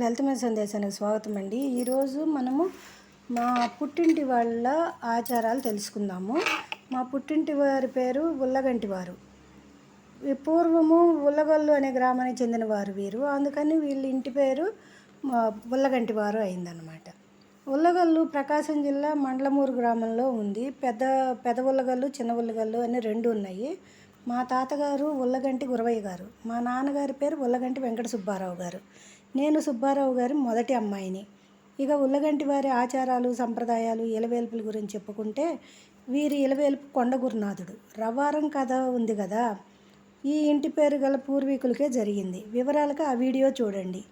లలితమైన సందేశానికి స్వాగతం అండి. ఈరోజు మనము మా పుట్టింటి వాళ్ళ ఆచారాలు తెలుసుకుందాము. మా పుట్టింటి వారి పేరు ఉల్లగంటి వారు. పూర్వము ఉల్లగల్లు అనే గ్రామానికి చెందిన వారు వీరు. అందుకని వీళ్ళ ఇంటి పేరు ఉల్లగంటి వారు అయిందనమాట. ఉల్లగల్లు ప్రకాశం జిల్లా మండలమూరు గ్రామంలో ఉంది. పెద్ద ఉల్లగల్లు, చిన్న ఉల్లగల్లు అని రెండు ఉన్నాయి. మా తాతగారు ఉల్లగంటి గురవయ్య గారు, మా నాన్నగారి పేరు ఉల్లగంటి వెంకట సుబ్బారావు గారు. నేను సుబ్బారావు గారి మొదటి అమ్మాయిని. ఇక ఉల్లగంటి వారి ఆచారాలు, సంప్రదాయాలు, ఇలవేల్పుల గురించి చెప్పుకుంటే, వీరి ఇలవేల్పు కొండ గురునాథుడు. రవ్వారం కథ ఉంది కదా, ఈ ఇంటి పేరు గల పూర్వీకులకే జరిగింది. వివరాలకు ఆ వీడియో చూడండి.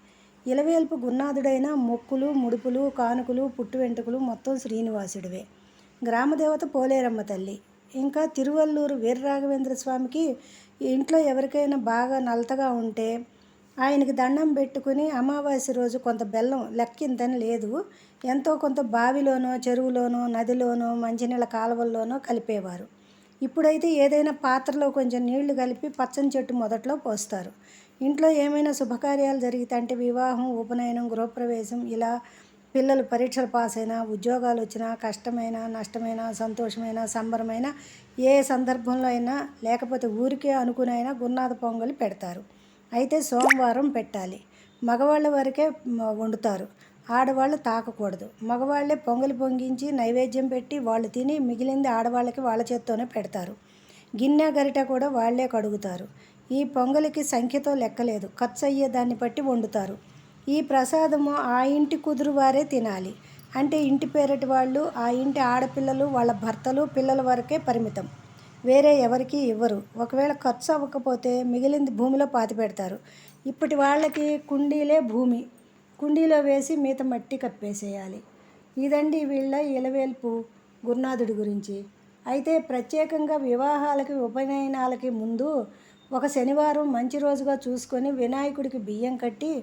ఇలవేల్పు గురునాథుడైన మొక్కులు, ముడుపులు, కానుకలు, పుట్టు వెంట్రుకలు మొత్తం శ్రీనివాసుడివే. గ్రామదేవత పోలేరమ్మ తల్లి. ఇంకా తిరువల్లూరు వీరరాఘవేంద్ర స్వామికి ఇంట్లో ఎవరికైనా బాగా నలతగా ఉంటే ఆయనకి దండం పెట్టుకుని అమావాస్య రోజు కొంత బెల్లం లెక్కింతని లేదు, ఎంతో కొంత బావిలోనో, చెరువులోనో, నదిలోనో, మంచినీళ్ళ కాలువల్లోనో కలిపేవారు. ఇప్పుడైతే ఏదైనా పాత్రలో కొంచెం నీళ్లు కలిపి పచ్చని చెట్టు మొదట్లో పోస్తారు. ఇంట్లో ఏమైనా శుభకార్యాలు జరిగితే, అంటే వివాహం, ఉపనయనం, గృహప్రవేశం, ఇలా పిల్లలు పరీక్షలు పాస్ అయినా, ఉద్యోగాలు వచ్చినా, కష్టమైనా, నష్టమైనా, సంతోషమైన, సంబరమైన, ఏ సందర్భంలో అయినా, లేకపోతే ఊరికే అనుకునైనా గురునాథ పొంగలి పెడతారు. అయితే సోమవారం పెట్టాలి. మగవాళ్ళ వరకే వండుతారు, ఆడవాళ్ళు తాకకూడదు. మగవాళ్ళే పొంగలి పొంగించి నైవేద్యం పెట్టి వాళ్ళు తిని మిగిలింది ఆడవాళ్ళకి వాళ్ళ చేత్తోనే పెడతారు. గిన్నె గరిట కూడా వాళ్లే కడుగుతారు. ఈ పొంగలికి సంఖ్యతో లెక్కలేదు, ఖర్చు అయ్యే దాన్ని బట్టి వండుతారు. ఈ ప్రసాదము ఆ ఇంటి కుదురు వారే తినాలి. అంటే ఇంటి పేరటి వాళ్ళు, ఆ ఇంటి ఆడపిల్లలు, వాళ్ళ భర్తలు, పిల్లల వరకే పరిమితం, వేరే ఎవరికి ఇవ్వరు. ఒకవేళ ఖర్చు అవ్వకపోతే మిగిలింది భూమిలో పాతి పెడతారు. ఇప్పటి వాళ్ళకి కుండీలే భూమి, కుండీలో వేసి మిగతా మట్టి కప్పేసేయాలి. ఇదండి వీళ్ళ ఇలవేల్పు గురునాథుడి గురించి. అయితే ప్రత్యేకంగా వివాహాలకి, ఉపనయనాలకి ముందు ఒక శనివారం మంచి రోజుగా చూసుకొని వినాయకుడికి బియ్యం కట్టి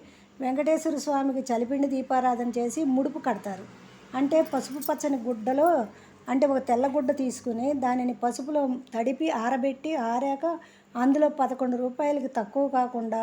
వెంకటేశ్వర స్వామికి చలిపిండి దీపారాధన చేసి ముడుపు కడతారు. అంటే పసుపు పచ్చని గుడ్డలో, అంటే ఒక తెల్ల గుడ్డ తీసుకుని దానిని పసుపులో తడిపి ఆరబెట్టి, ఆరాక అందులో 11 రూపాయలకి తక్కువ కాకుండా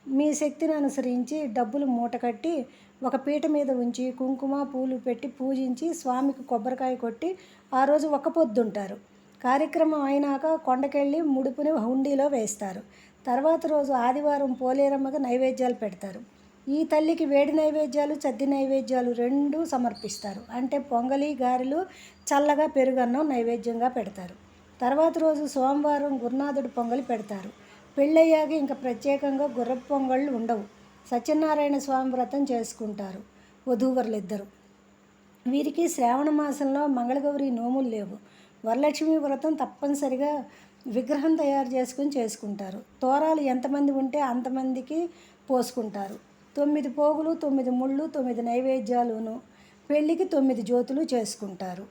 మీ శక్తిని అనుసరించి డబ్బులు మూట కట్టి ఒక పీట మీద ఉంచి కుంకుమ, పూలు పెట్టి పూజించి స్వామికి కొబ్బరికాయ కొట్టి ఆ రోజు ఒక్క పొద్దుంటారు. కార్యక్రమం అయినాక కొండకెళ్ళి ముడుపుని హుండీలో వేస్తారు. తర్వాత రోజు ఆదివారం పోలేరమ్మకి నైవేద్యాలు పెడతారు. ఈ తల్లికి వేడి నైవేద్యాలు, చద్ది నైవేద్యాలు రెండూ సమర్పిస్తారు. అంటే పొంగలి, గారెలు, చల్లగా పెరుగన్నం నైవేద్యంగా పెడతారు. తర్వాత రోజు సోమవారం గురునాథుడి పొంగలి పెడతారు. పెళ్ళయ్యాక ఇంకా ప్రత్యేకంగా గుర్రపు పొంగళ్ళు ఉండవు. సత్యనారాయణ స్వామి వ్రతం చేసుకుంటారు వధూవరులిద్దరూ. వీరికి శ్రావణ మాసంలో మంగళగౌరి నోములు లేవు. వరలక్ష్మి వ్రతం తప్పనిసరిగా విగ్రహం తయారు చేసుకుంటారు. తోరాలు ఎంతమంది ఉంటే అంతమందికి పోసుకుంటారు. 9 పోగులు, 9 ముళ్ళు, 9 నైవేద్యాలును, పెళ్ళికి 9 జ్యోతులు చేసుకుంటారు.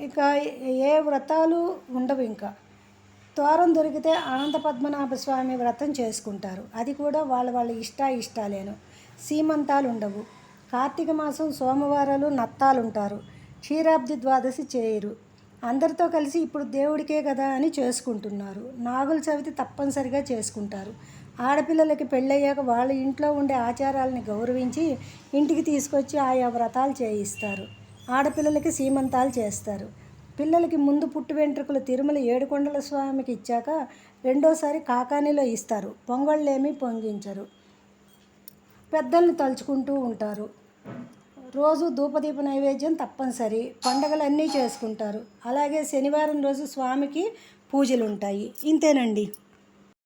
ఇక ఏ వ్రతాలు ఉండవు. ఇంకా తోరం దొరికితే అనంత పద్మనాభ స్వామి వ్రతం చేసుకుంటారు. అది కూడా వాళ్ళ ఇష్టాలేను. సీమంతాలు ఉండవు. కార్తీక మాసం సోమవారాలు నత్తాలుంటారు. క్షీరాబ్ది ద్వాదశి చేయరు. అందరితో కలిసి ఇప్పుడు దేవుడికే కదా అని చేసుకుంటున్నారు. నాగుల చవితి తప్పనిసరిగా చేసుకుంటారు. ఆడపిల్లలకి పెళ్ళయ్యాక వాళ్ళ ఇంట్లో ఉండే ఆచారాలని గౌరవించి ఇంటికి తీసుకొచ్చి ఆయా వ్రతాలు చేయిస్తారు. ఆడపిల్లలకి సీమంతాలు చేస్తారు. పిల్లలకి ముందు పుట్టు వెంట్రుకలు తిరుమల ఏడుకొండల స్వామికి ఇచ్చాక రెండోసారి కాకానిలో ఇస్తారు. పొంగళ్ళేమీ పొంగించరు. పెద్దల్ని తలుచుకుంటూ ఉంటారు. రోజు ధూపదీప నైవేద్యం తప్పనిసరి. పండగలన్నీ చేసుకుంటారు. అలాగే శనివారం రోజు స్వామికి పూజలు ఉంటాయి. ఇంతేనండి.